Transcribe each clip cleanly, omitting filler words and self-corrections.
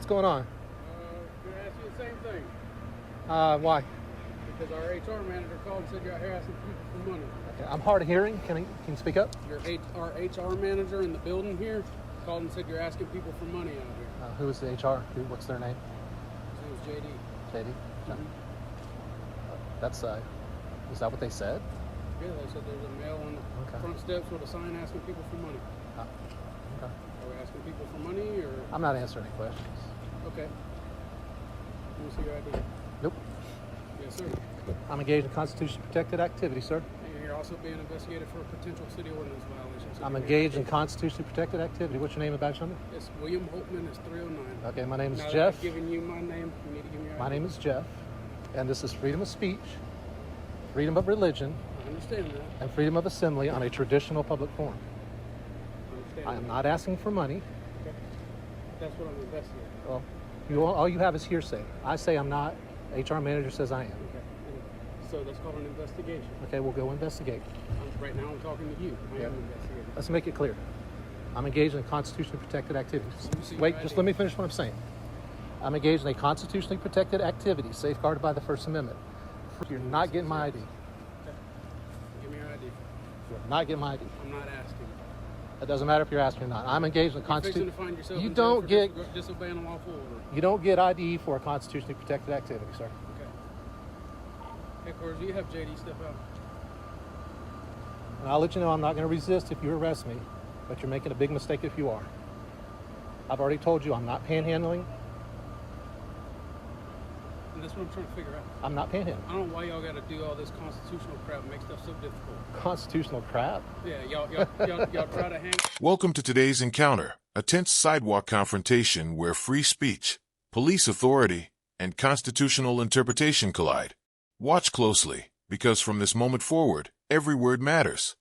What's going on? Can I ask you the same thing? Why? Because our HR manager called and said you're out here asking people for money. Okay, I'm hard of hearing. Can you speak up? Our HR manager in the building here called and said you're asking people for money out here. Who is the HR? What's their name? His name is JD. JD? No. Mhm. That's, is that what they said? Yeah, they said there's a male on the front steps with a sign asking people for money. Okay. Are we asking people for money or? I'm not answering any questions. Okay. Let me see your ID. Nope. Yes, sir. I'm engaged in constitutionally protected activity, sir. And you're also being investigated for a potential city ordinance violation. So I'm engaged in constitutionally protected activity. What's your name and badge number? It's William Holtman. It's 309. Okay, my name is Now that Jeff. I've given you my name, you need to give me your ID. My name is Jeff, and this is freedom of speech, freedom of religion, I understand that. and freedom of assembly on a traditional public forum. I understand I am that. not asking for money. Okay. That's what I'm investigating. Well, all you have is hearsay. I say I'm not. HR manager says I am. Okay. So that's called an investigation. Okay, we'll go investigate. Right now I'm talking to you. I am investigating. Let's make it clear. I'm engaged in constitutionally protected activities. Wait, just let me finish what I'm saying. I'm engaged in a constitutionally protected activity safeguarded by the First Amendment. You're not getting my ID. Okay. Give me your ID. You're not getting my ID. I'm not asking. It doesn't matter if you're asking or not. I'm engaged in You're fixing constitution. to find yourself You in jail don't for get. disobeying a lawful order. You don't get ID for a constitutionally protected activity, sir. Okay. Headquarters, do you have JD step out? And I'll let you know I'm not going to resist if you arrest me, but you're making a big mistake if you are. I've already told you I'm not panhandling. And that's what I'm trying to figure out. I'm not panhandling. I don't know why y'all got to do all this constitutional crap and make stuff so difficult. Constitutional crap? Yeah, y'all try to hang. Welcome to today's encounter, a tense sidewalk confrontation where free speech, police authority, and constitutional interpretation collide. Watch closely, because from this moment forward, every word matters.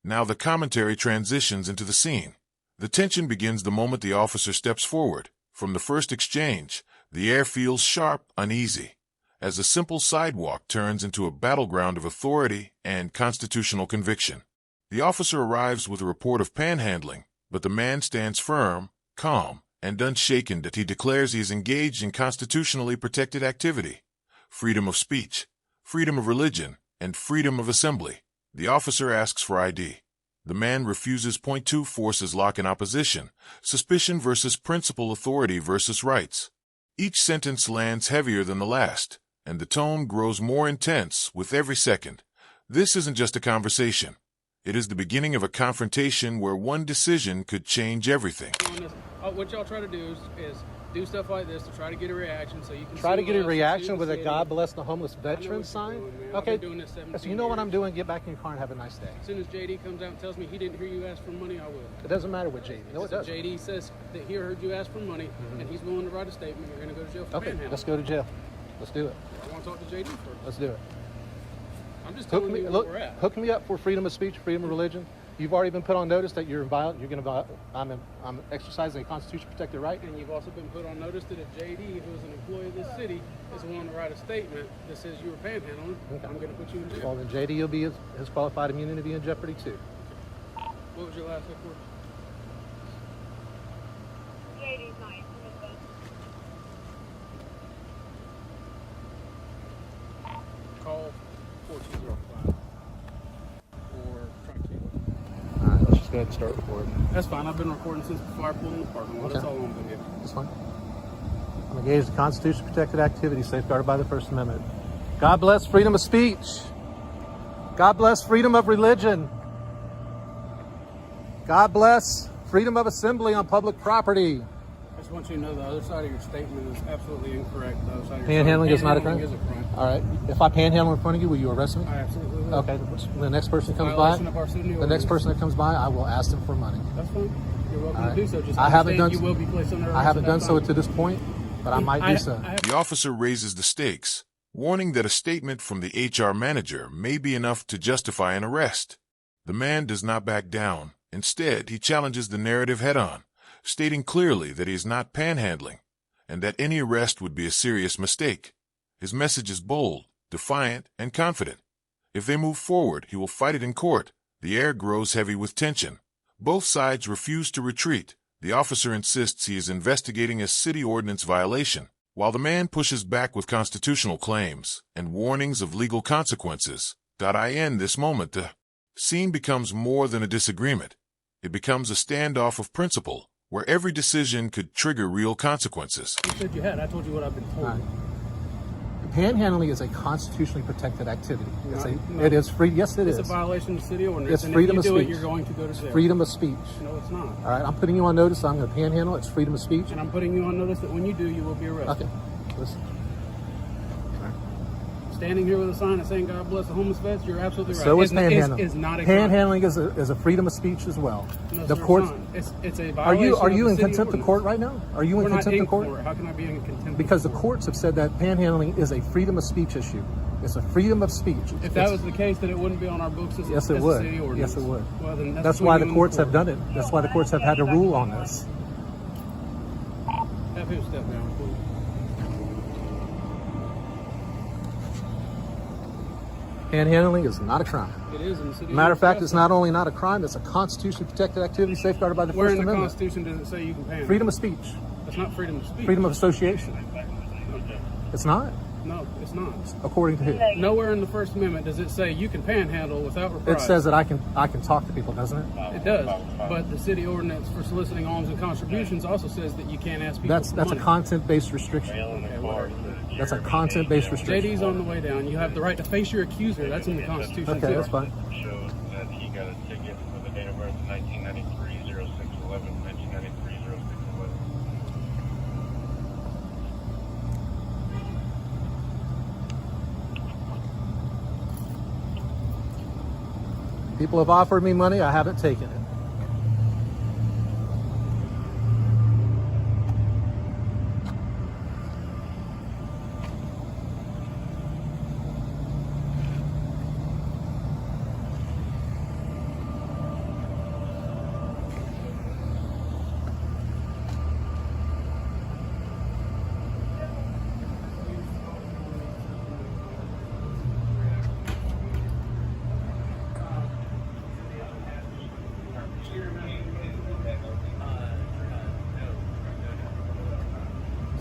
Now the commentary transitions into the scene. The tension begins the moment the officer steps forward. From the first exchange, the air feels sharp, uneasy, as a simple sidewalk turns into a battleground of authority and constitutional conviction. The officer arrives with a report of panhandling, but the man stands firm, calm, and unshaken that he declares he is engaged in constitutionally protected activity. Freedom of speech, freedom of religion, and freedom of assembly. The officer asks for ID. The man refuses. Point 2 forces lock in opposition, suspicion versus principle, authority versus rights. Each sentence lands heavier than the last, and the tone grows more intense with every second. This isn't just a conversation. It is the beginning of a confrontation where one decision could change everything. What y'all try to do is do stuff like this to try to get a reaction so you can Try to get a reaction with a city. God bless the homeless I know veteran what sign? you're doing, man. I've Okay, been doing this 17 so you know what I'm years. doing? Get back in your car and have a nice day. As soon as JD comes out and tells me he didn't hear you ask for money, I will. It doesn't matter what JD. No, it doesn't. JD says that he heard you ask for money and he's willing to write a statement. You're going to go to jail for Okay, panhandling. let's go to jail. Let's do it. I want to talk to JD first. Let's do it. I'm just telling you where we're at. Hook me up for freedom of speech, freedom of religion. You've already been put on notice that I'm exercising a constitutionally protected right. And you've also been put on notice that if JD, who is an employee of this city, is willing to write a statement that says you were panhandling, Okay. I'm going to put you in jail. Well, then JD will be his qualified immunity be in jeopardy too. What was your last report? JD's nice. Call 4205 or track two. All right, let's just go ahead and start recording. That's fine. I've been recording since before I pulled in the parking lot. That's Okay. all I'm doing. That's fine. I'm engaged in constitutionally protected activity safeguarded by the First Amendment. God bless freedom of speech. God bless freedom of religion. God bless freedom of assembly on public property. I just want you to know the other side of your statement is absolutely incorrect. The other side of your Panhandling is not a panhandling crime? is a crime. All right. If I panhandle in front of you, will you arrest me? I absolutely will. Okay. The next person comes by, Violation of our city the next ordinance. person that comes by, I will ask them for money. That's fine. You're welcome All right. to do so. Just I haven't understand done you will be placed under arrest I haven't at done that so time. to this point, but I might do so. The officer raises the stakes, warning that a statement from the HR manager may be enough to justify an arrest. The man does not back down. Instead, he challenges the narrative head-on, stating clearly that he is not panhandling, and that any arrest would be a serious mistake. His message is bold, defiant, and confident. If they move forward, he will fight it in court. The air grows heavy with tension. Both sides refuse to retreat, The officer insists he is investigating a city ordinance violation, while the man pushes back with constitutional claims and warnings of legal consequences. In this moment, the scene becomes more than a disagreement. It becomes a standoff of principle, where every decision could trigger real consequences. You said you had. I told you what I've been told. Panhandling is a constitutionally protected activity. No. It is free. Yes, it is. It's a violation of the city ordinance. It's freedom and if of you do speech. it, you're going to go to jail. Freedom of speech. No, it's not. All right, I'm putting you on notice. I'm going to panhandle. It's freedom of speech. And I'm putting you on notice that when you do, you will be arrested. Okay. Listen. Standing here with a sign saying "God bless the homeless vets," you're absolutely right. So is panhandling. Is not a crime. Panhandling is a freedom of speech as well. No, The sir, courts. it's a Are violation. you of in the city contempt of ordinance. court right now? Are you in We're not contempt in of court? How can I be in contempt? Because the of court? courts have said that panhandling is a freedom of speech issue. It's a freedom of speech. If that was the case, then it wouldn't be on our books as, Yes, it as would. a city ordinance. Yes, it would. Well, then That's between why you the and courts have court. done it. That's why the courts have had to rule on this. Have him step down, please. Panhandling is not a crime. It is in the city. Matter of fact, it's ordinance. not only not a crime, it's a constitutionally protected activity safeguarded by the Where First in the Amendment. Constitution does it say you can panhandle? Freedom of speech. That's not freedom of speech. Freedom of association. It's not, No, it's not. according to who? Nowhere in the First Amendment does it say you can panhandle without reprise. It says that I can talk to people, doesn't it? It does, but the city ordinance for soliciting alms and contributions also says that you can't ask people. That's for a money. content-based restriction. That's a content-based restriction. JD's on the way down. You have the right to face your accuser. That's in the Constitution. Okay, too. that's fine. Shows that he got a ticket for the date of birth 1993 0611, 1993 0611. People have offered me money. I haven't taken it.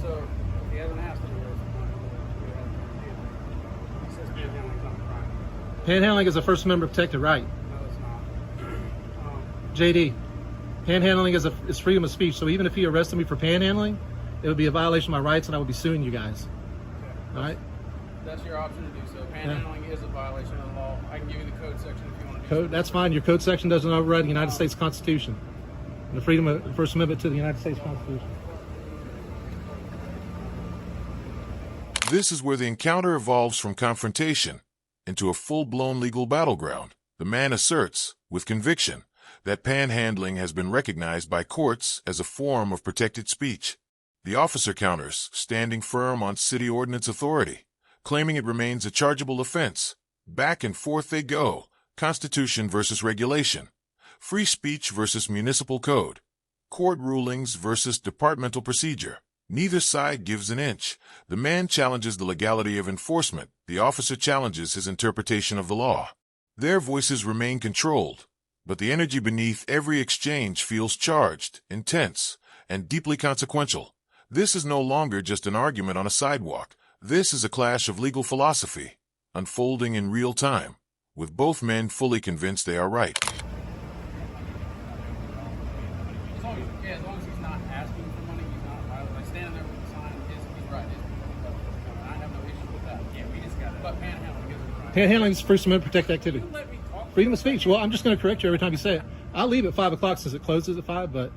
So he hasn't asked anywhere for money. He says panhandling's not a crime. Panhandling is a First Amendment protected right. No, it's not. JD, panhandling is freedom of speech. So even if he arrested me for panhandling, it would be a violation of my rights, and I would be suing you guys. All right? That's your option to do so. Panhandling is a violation of the law. I can give you the code section if you want to do Code, that's fine. Your code section doesn't override the United States Constitution, and the freedom of the First Amendment to the United States Constitution. This is where the encounter evolves from confrontation into a full-blown legal battleground. The man asserts, with conviction, that panhandling has been recognized by courts as a form of protected speech. The officer counters, standing firm on city ordinance authority, claiming it remains a chargeable offense. Back and forth they go, Constitution versus regulation, free speech versus municipal code, court rulings versus departmental procedure. Neither side gives an inch. The man challenges the legality of enforcement. The officer challenges his interpretation of the law. Their voices remain controlled, but the energy beneath every exchange feels charged, intense, and deeply consequential. This is no longer just an argument on a sidewalk. This is a clash of legal philosophy, unfolding in real time, with both men fully convinced they are right. As long as he's not asking for money, he's not violent. Like standing there with the sign, he's right. I have no issue with that. Yeah, we just got it. But panhandling is a crime. Panhandling is First Amendment protected activity. You let me talk. Freedom of speech. Well, I'm just going to correct you every time you say it. I'll leave at 5 o'clock since it closes at 5, but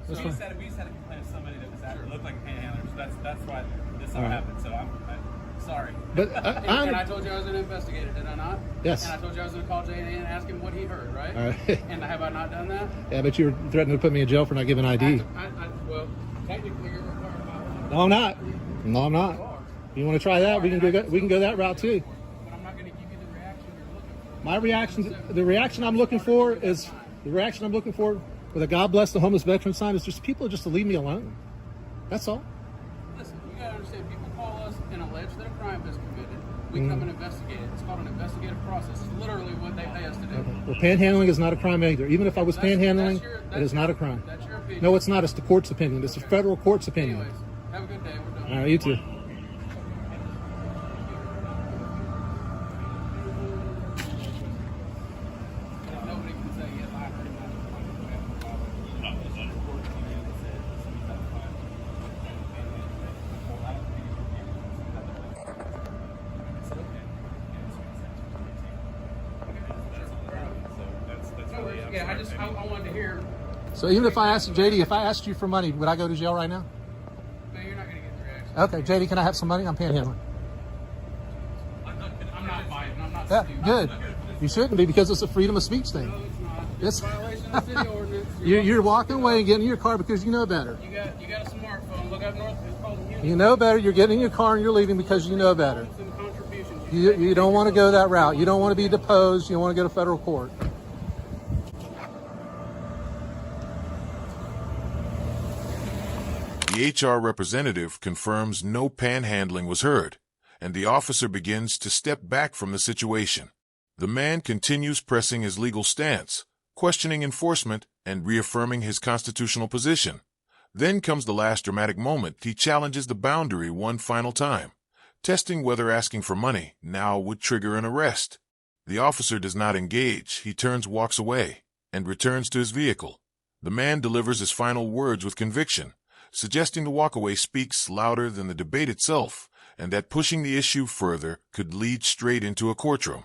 that's We fine. just had a complaint of somebody that was out, looked like a panhandler. So that's why this all happened. So I'm sorry. But And I told you I was going to investigate it, did I not? Yes. And I told you I was going to call Jay and ask him what he heard, right? All right. And have I not done that? Yeah, but you were threatening to put me in jail for not giving ID. Well, technically you're required by law. No, I'm not. No, I'm not. You want to try that? We can go that route too. But I'm not going to give you the reaction you're looking for. My reaction, the reaction I'm looking for with a God bless the homeless veteran sign is just people just to leave me alone. That's all. Listen, you got to understand, people call us and allege that a crime is committed. We come and investigate it. It's called an investigative process. It's literally what they pay us to do. Well, panhandling is not a crime either. Even if I was That's panhandling, your- it is not a crime. That's your opinion. No, it's not. It's the court's opinion. It's the federal court's opinion. Anyways, have a good day. We're done. All right, you too. Nobody can say, yes, I heard that. No worries. Yeah, I wanted to hear. So even if I asked JD, if I asked you for money, would I go to jail right now? No, you're not going to get the reaction. Okay, JD, can I have some money? I'm panhandling. I'm not fighting. I'm not Yeah, stupid. good. You shouldn't be because it's a freedom of speech thing. No, it's not. It's- It's a violation of the city ordinance. You're walking away and getting in your car because you know better. You got a smartphone. Look up north. It's called You know better. You're getting in your car and you're leaving because you know better. Some contributions. You don't want to go that route. You don't want to be deposed. You want to go to federal court. The HR representative confirms no panhandling was heard, and the officer begins to step back from the situation. The man continues pressing his legal stance, questioning enforcement and reaffirming his constitutional position. Then comes the last dramatic moment. He challenges the boundary one final time, testing whether asking for money now would trigger an arrest. The officer does not engage. He turns, walks away, and returns to his vehicle. The man delivers his final words with conviction, suggesting the walkaway speaks louder than the debate itself, and that pushing the issue further could lead straight into a courtroom.